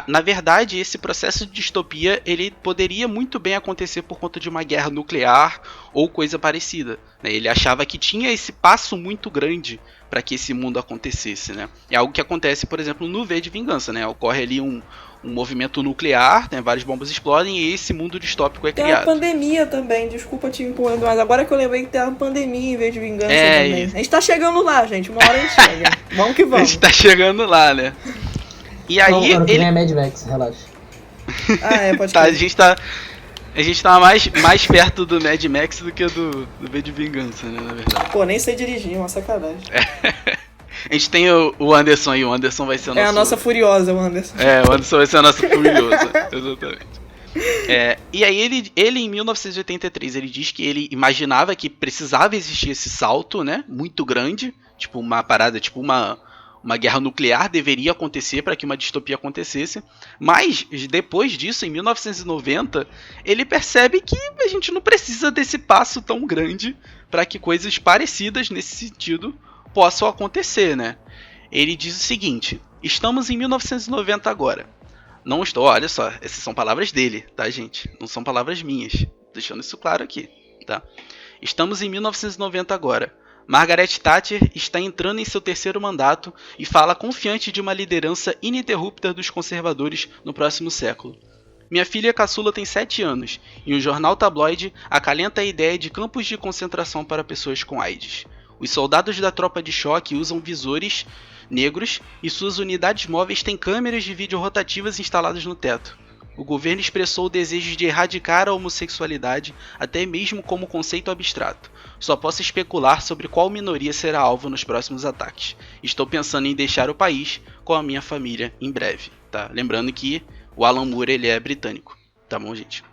na verdade, esse processo de distopia ele poderia muito bem acontecer por conta de uma guerra nuclear ou coisa parecida, né? Ele achava que tinha esse passo muito grande para que esse mundo acontecesse, né? É algo que acontece, por exemplo, no V de Vingança, né? Ocorre ali um movimento nuclear, né? Várias bombas explodem e esse mundo distópico é criado. Tem uma pandemia também, desculpa te impor, mas agora que eu lembrei que tem uma pandemia em vez de vingança também. Isso. A gente tá chegando lá, gente, uma hora a gente chega. Vamos que vamos. A gente tá chegando lá, né? E aí ano que vem é Mad Max, relaxa. Pode ser. A gente tá mais perto do Mad Max do que do V de Vingança, né, na verdade. Pô, nem sei dirigir, uma sacanagem. A gente tem o Anderson aí, o Anderson vai ser o nosso... É a nossa Furiosa, o Anderson. O Anderson vai ser a nossa Furiosa, exatamente. E aí ele em 1983, ele diz que ele imaginava que precisava existir esse salto, né, muito grande, tipo uma parada, tipo uma guerra nuclear deveria acontecer para que uma distopia acontecesse, mas depois disso, em 1990, ele percebe que a gente não precisa desse passo tão grande para que coisas parecidas nesse sentido possam acontecer, né? Ele diz o seguinte: estamos em 1990 agora. Não estou, olha só, essas são palavras dele, tá, gente? Não são palavras minhas, deixando isso claro aqui, tá? Estamos em 1990 agora. Margaret Thatcher está entrando em seu terceiro mandato e fala confiante de uma liderança ininterrupta dos conservadores no próximo século. Minha filha caçula tem 7 anos e um jornal tabloide acalenta a ideia de campos de concentração para pessoas com AIDS. Os soldados da tropa de choque usam visores negros e suas unidades móveis têm câmeras de vídeo rotativas instaladas no teto. O governo expressou o desejo de erradicar a homossexualidade até mesmo como conceito abstrato. Só posso especular sobre qual minoria será alvo nos próximos ataques. Estou pensando em deixar o país com a minha família em breve, tá? Lembrando que o Alan Moore ele é britânico, tá bom, gente?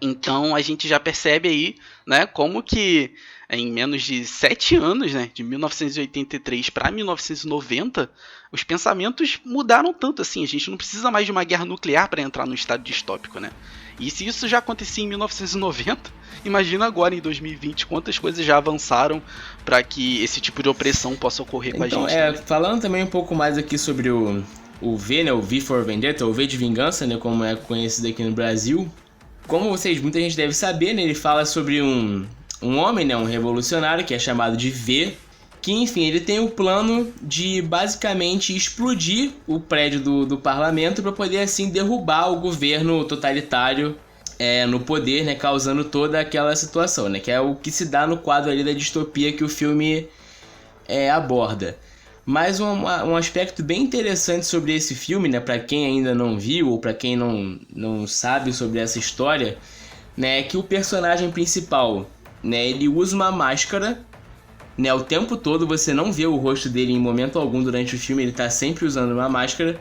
Então a gente já percebe aí, né, como que em menos de 7 anos, né, de 1983 para 1990, os pensamentos mudaram tanto assim. A gente não precisa mais de uma guerra nuclear para entrar no estado distópico, né? E se isso já acontecia em 1990, imagina agora em 2020 quantas coisas já avançaram para que esse tipo de opressão possa ocorrer com a gente. Falando também um pouco mais aqui sobre o V, né, o V for Vendetta, o V de Vingança, né, como é conhecido aqui no Brasil. Como muita gente deve saber, né, ele fala sobre um homem, né, um revolucionário que é chamado de V, que, enfim, ele tem o plano de basicamente explodir o prédio do parlamento para poder, assim, derrubar o governo totalitário no poder, né, causando toda aquela situação, né, que é o que se dá no quadro ali da distopia que o filme aborda. Mas um aspecto bem interessante sobre esse filme, né, para quem ainda não viu ou para quem não sabe sobre essa história, né, é que o personagem principal, né, ele usa uma máscara, né, o tempo todo. Você não vê o rosto dele em momento algum durante o filme, ele tá sempre usando uma máscara.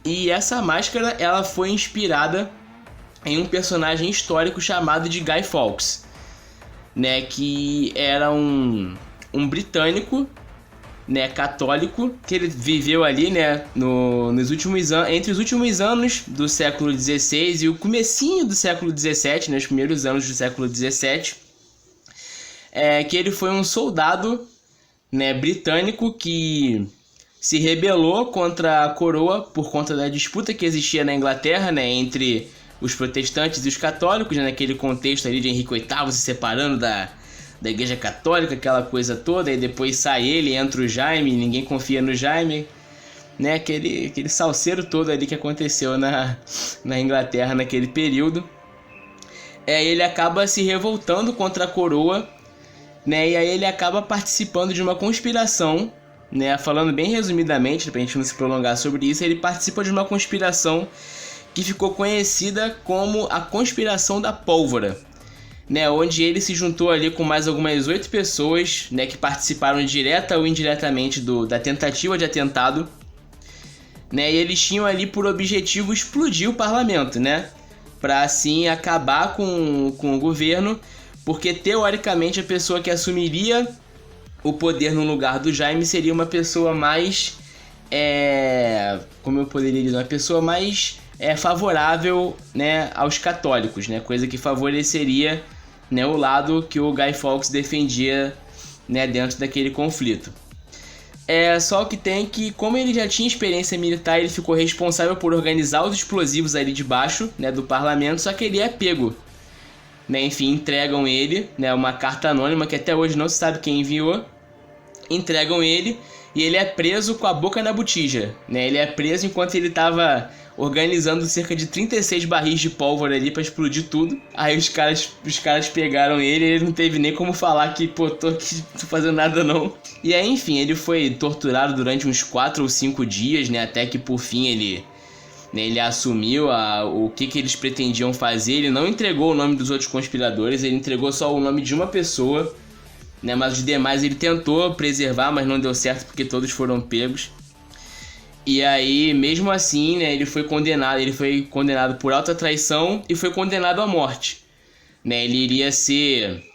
E essa máscara, ela foi inspirada em um personagem histórico chamado de Guy Fawkes, né, que era um britânico, né, católico, que ele viveu ali, né, entre os últimos anos do século XVI e o comecinho do século XVII, né, os primeiros anos do século XVII, que ele foi um soldado, né, britânico que se rebelou contra a coroa por conta da disputa que existia na Inglaterra, né, entre os protestantes e os católicos, né, naquele contexto ali de Henrique VIII se separando da Igreja Católica, aquela coisa toda, e depois sai ele, entra o Jaime, ninguém confia no Jaime, né, aquele salseiro todo ali que aconteceu na Inglaterra naquele período. Ele acaba se revoltando contra a coroa, né, e aí ele acaba participando de uma conspiração, né, falando bem resumidamente, pra gente não se prolongar sobre isso, ele participa de uma conspiração que ficou conhecida como a Conspiração da Pólvora, né, onde ele se juntou ali com mais algumas 8 pessoas, né, que participaram direta ou indiretamente da tentativa de atentado, né, e eles tinham ali por objetivo explodir o parlamento, né, para assim acabar com o governo, porque teoricamente a pessoa que assumiria o poder no lugar do Jaime seria uma pessoa mais, como eu poderia dizer, uma pessoa mais favorável, né, aos católicos, né, coisa que favoreceria, né, o lado que o Guy Fawkes defendia, né, dentro daquele conflito. Só que tem que, como ele já tinha experiência militar, ele ficou responsável por organizar os explosivos ali debaixo, né, do parlamento, só que ele é pego, né, enfim, entregam ele, né, uma carta anônima que até hoje não se sabe quem enviou, entregam ele e ele é preso com a boca na botija, né, ele é preso enquanto ele estava organizando cerca de 36 barris de pólvora ali pra explodir tudo. Aí os caras pegaram ele e ele não teve nem como falar que, pô, tô aqui, não tô fazendo nada não. E aí, enfim, ele foi torturado durante uns 4 ou 5 dias, né, até que por fim ele assumiu o que eles pretendiam fazer. Ele não entregou o nome dos outros conspiradores, ele entregou só o nome de uma pessoa, né, mas os demais ele tentou preservar, mas não deu certo porque todos foram pegos. E aí, mesmo assim, né, ele foi condenado por alta traição e foi condenado à morte, né, ele iria ser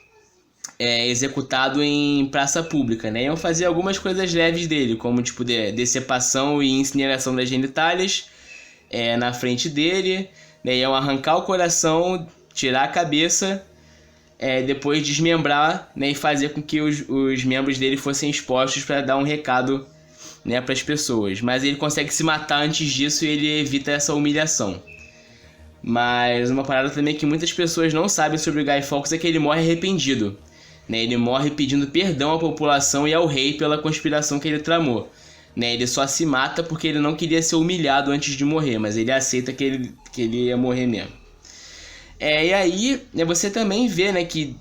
executado em praça pública, né, iam fazer algumas coisas leves dele, como tipo decepação e incineração das genitálias na frente dele, né, iam arrancar o coração, tirar a cabeça, depois desmembrar, né, e fazer com que os membros dele fossem expostos para dar um recado, né, para as pessoas. Mas ele consegue se matar antes disso e ele evita essa humilhação. Mas uma parada também que muitas pessoas não sabem sobre o Guy Fawkes é que ele morre arrependido, né, ele morre pedindo perdão à população e ao rei pela conspiração que ele tramou, né, ele só se mata porque ele não queria ser humilhado antes de morrer, mas ele aceita que ele ia morrer mesmo. E aí, né, você também vê, né, que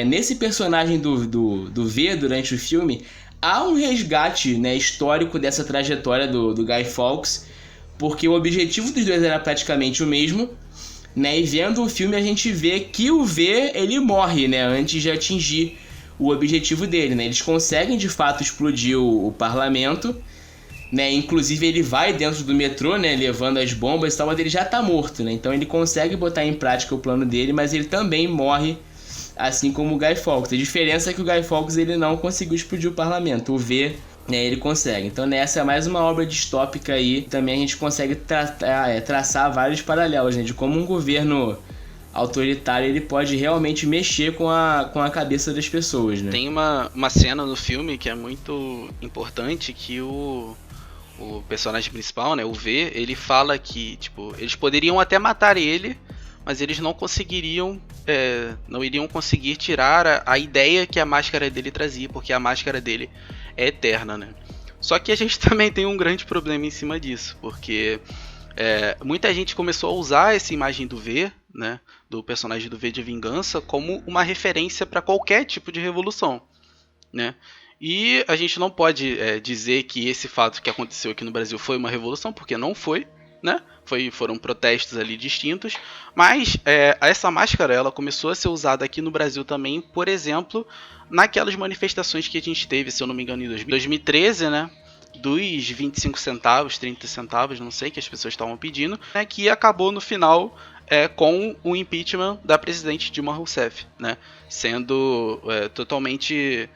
nesse personagem do V durante o filme há um resgate, né, histórico dessa trajetória do Guy Fawkes, porque o objetivo dos dois era praticamente o mesmo, né, e vendo o filme a gente vê que o V ele morre, né, antes de atingir o objetivo dele, né, eles conseguem de fato explodir o parlamento, né, inclusive ele vai dentro do metrô, né, levando as bombas e tal, mas ele já tá morto, né, então ele consegue botar em prática o plano dele, mas ele também morre, assim como o Guy Fawkes. A diferença é que o Guy Fawkes ele não conseguiu explodir o parlamento, o V, né, ele consegue. Então essa é mais uma obra distópica aí, também a gente consegue traçar vários paralelos, né, de como um governo autoritário ele pode realmente mexer com a cabeça das pessoas, né. Tem uma cena no filme que é muito importante, que o personagem principal, né, o V, ele fala que, tipo, eles poderiam até matar ele, mas eles não conseguiriam, não iriam conseguir tirar a ideia que a máscara dele trazia, porque a máscara dele é eterna, né? Só que a gente também tem um grande problema em cima disso, porque muita gente começou a usar essa imagem do V, né, do personagem do V de Vingança, como uma referência para qualquer tipo de revolução, né? E a gente não pode dizer que esse fato que aconteceu aqui no Brasil foi uma revolução, porque não foi, né? Foram protestos ali distintos, mas essa máscara ela começou a ser usada aqui no Brasil também, por exemplo, naquelas manifestações que a gente teve, se eu não me engano, em 2013, né? Dos 25 centavos, 30 centavos, não sei, que as pessoas estavam pedindo, né? Que acabou no final com o impeachment da presidente Dilma Rousseff, né? Sendo totalmente...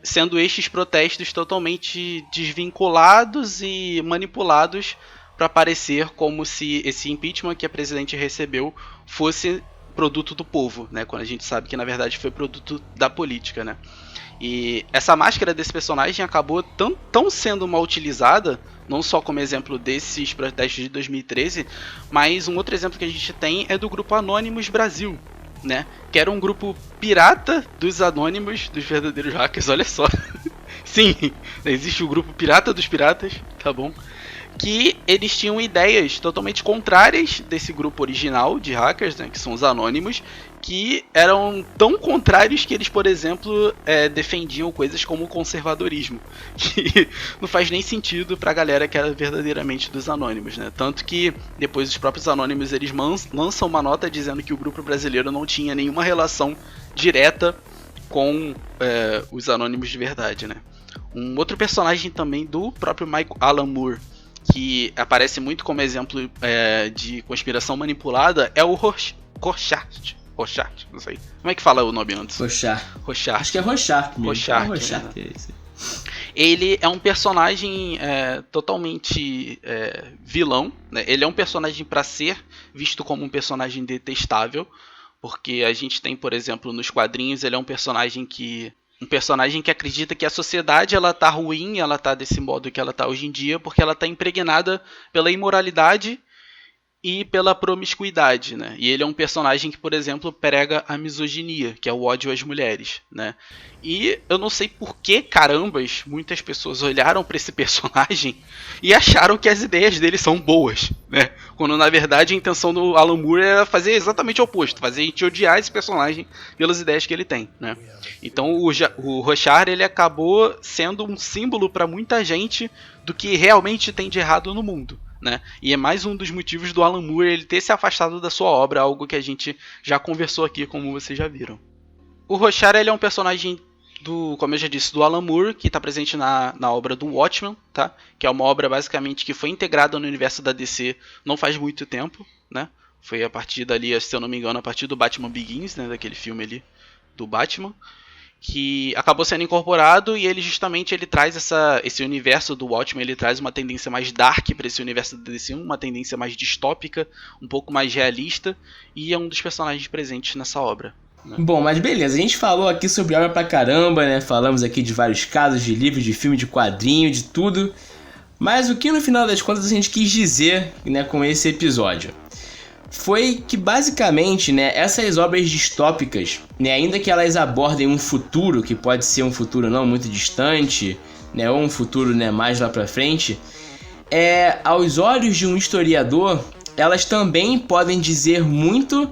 sendo estes protestos totalmente desvinculados e manipulados para parecer como se esse impeachment que a presidente recebeu fosse produto do povo, né? Quando a gente sabe que na verdade foi produto da política, né? E essa máscara desse personagem acabou tão sendo mal utilizada, não só como exemplo desses protestos de 2013, mas um outro exemplo que a gente tem é do grupo Anonymous Brasil, né? Que era um grupo pirata dos anônimos, dos verdadeiros hackers, olha só. Sim, existe o grupo pirata dos piratas, tá bom? Que eles tinham ideias totalmente contrárias desse grupo original de hackers, né, que são os anônimos, que eram tão contrários que eles, por exemplo, defendiam coisas como o conservadorismo, que não faz nem sentido pra galera que era verdadeiramente dos anônimos, né? Tanto que depois os próprios anônimos eles lançam uma nota dizendo que o grupo brasileiro não tinha nenhuma relação direta com os anônimos de verdade, né? Um outro personagem também do próprio Alan Moore, que aparece muito como exemplo de conspiração manipulada, é o Rorschach, não sei. Como é que fala o nome antes? Rorschach. Acho que é Rorschach mesmo. Rorschach. Ele é um personagem totalmente vilão, né? Ele é um personagem para ser visto como um personagem detestável, porque a gente tem, por exemplo, nos quadrinhos, ele é um personagem que acredita que a sociedade ela tá ruim, ela tá desse modo que ela tá hoje em dia, porque ela tá impregnada pela imoralidade e pela promiscuidade, né? E ele é um personagem que, por exemplo, prega a misoginia, que é o ódio às mulheres, né? E eu não sei por que carambas muitas pessoas olharam para esse personagem e acharam que as ideias dele são boas, né? Quando na verdade a intenção do Alan Moore era fazer exatamente o oposto, fazer a gente odiar esse personagem pelas ideias que ele tem, né? Então o Rorschach ele acabou sendo um símbolo para muita gente do que realmente tem de errado no mundo, né? E é mais um dos motivos do Alan Moore ele ter se afastado da sua obra, algo que a gente já conversou aqui, como vocês já viram. O Rorschach ele é um personagem como eu já disse, do Alan Moore, que está presente na obra do Watchmen, tá? Que é uma obra basicamente que foi integrada no universo da DC não faz muito tempo, né? Foi a partir dali, se eu não me engano, a partir do Batman Begins, né? Daquele filme ali do Batman, que acabou sendo incorporado e ele justamente traz esse universo do Watchmen, ele traz uma tendência mais dark para esse universo da DC, uma tendência mais distópica, um pouco mais realista, e é um dos personagens presentes nessa obra. Bom, mas beleza, a gente falou aqui sobre obra pra caramba, né? Falamos aqui de vários casos, de livros, de filme, de quadrinho, de tudo. Mas o que no final das contas a gente quis dizer, né, com esse episódio foi que basicamente, né, essas obras distópicas, né, ainda que elas abordem um futuro, que pode ser um futuro não muito distante, né, ou um futuro, né, mais lá pra frente, aos olhos de um historiador, elas também podem dizer muito,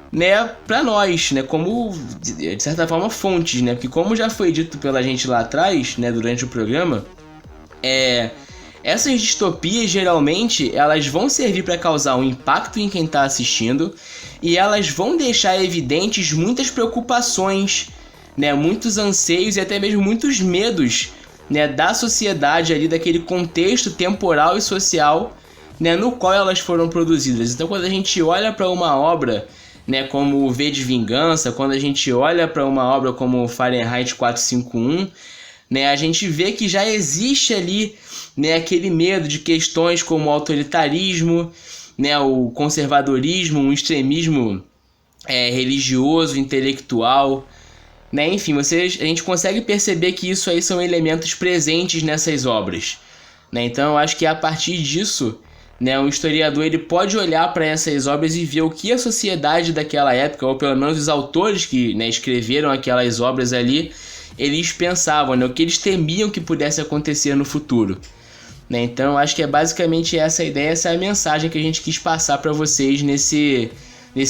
né, para nós, né, como de certa forma fontes, né, porque como já foi dito pela gente lá atrás, né, durante o programa, essas distopias geralmente elas vão servir para causar um impacto em quem está assistindo e elas vão deixar evidentes muitas preocupações, né, muitos anseios e até mesmo muitos medos, né, da sociedade ali, daquele contexto temporal e social, né, no qual elas foram produzidas. Então quando a gente olha para uma obra, né, como o V de Vingança, quando a gente olha para uma obra como Fahrenheit 451, né, a gente vê que já existe ali, né, aquele medo de questões como o autoritarismo, né, o conservadorismo, um extremismo religioso, intelectual, né, enfim, a gente consegue perceber que isso aí são elementos presentes nessas obras, né, então eu acho que é a partir disso, né, um historiador ele pode olhar para essas obras e ver o que a sociedade daquela época, ou pelo menos os autores que, né, escreveram aquelas obras ali, eles pensavam, né, o que eles temiam que pudesse acontecer no futuro. Né? Então eu acho que é basicamente essa a ideia, essa é a mensagem que a gente quis passar para vocês nesse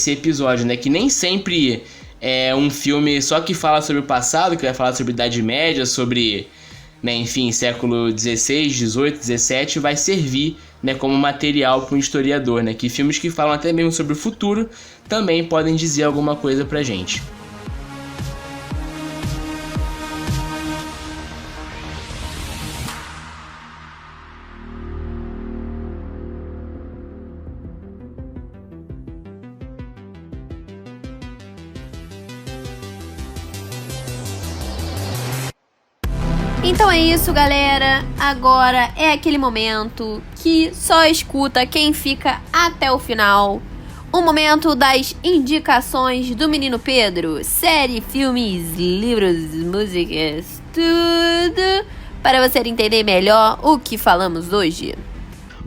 episódio, né? Que nem sempre é um filme só que fala sobre o passado, que vai falar sobre a Idade Média, sobre, né, enfim, século XVI, XVIII, XVII, vai servir, né, como material para um historiador, né? Que filmes que falam até mesmo sobre o futuro também podem dizer alguma coisa pra gente. Então é isso, galera. Agora é aquele momento que só escuta quem fica até o final. O momento das indicações do Menino Pedro. Série, filmes, livros, músicas, tudo para você entender melhor o que falamos hoje.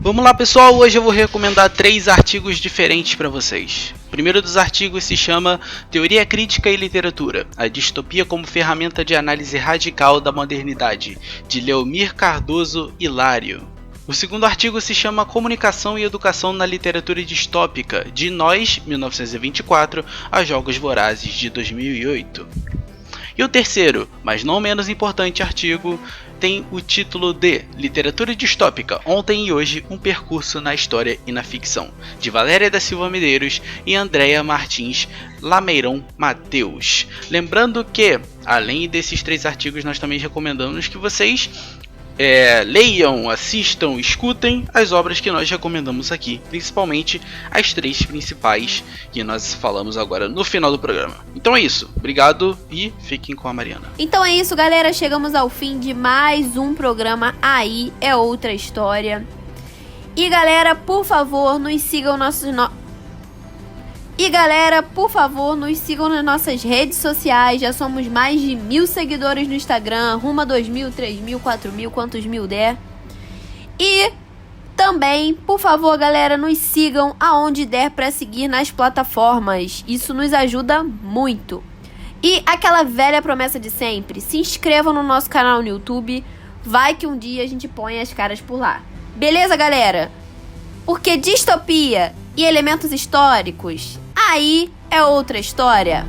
Vamos lá, pessoal, hoje eu vou recomendar 3 artigos diferentes para vocês. O primeiro dos artigos se chama Teoria Crítica e Literatura, a distopia como ferramenta de análise radical da modernidade, de Leomir Cardoso Hilário. O segundo artigo se chama Comunicação e Educação na Literatura Distópica, de Nós, 1924, a Jogos Vorazes, de 2008. E o terceiro, mas não menos importante artigo, tem o título de Literatura Distópica, Ontem e Hoje, um Percurso na História e na Ficção, de Valéria da Silva Medeiros e Andréa Martins Lameirão Mateus. Lembrando que, além desses 3 artigos, nós também recomendamos que vocês leiam, assistam, escutem as obras que nós recomendamos aqui, principalmente as 3 principais que nós falamos agora no final do programa. Então é isso, obrigado e fiquem com a Mariana. Então é isso, galera, chegamos ao fim de mais um programa Aí é Outra História. E galera, por favor, nos sigam nas nossas redes sociais. Já somos mais de 1.000 seguidores no Instagram, rumo a 2.000, 3.000, 4.000, quantos mil der. E também, por favor, galera, nos sigam aonde der para seguir nas plataformas. Isso nos ajuda muito. E aquela velha promessa de sempre, se inscrevam no nosso canal no YouTube. Vai que um dia a gente põe as caras por lá. Beleza, galera? Porque distopia e elementos históricos, aí é outra história.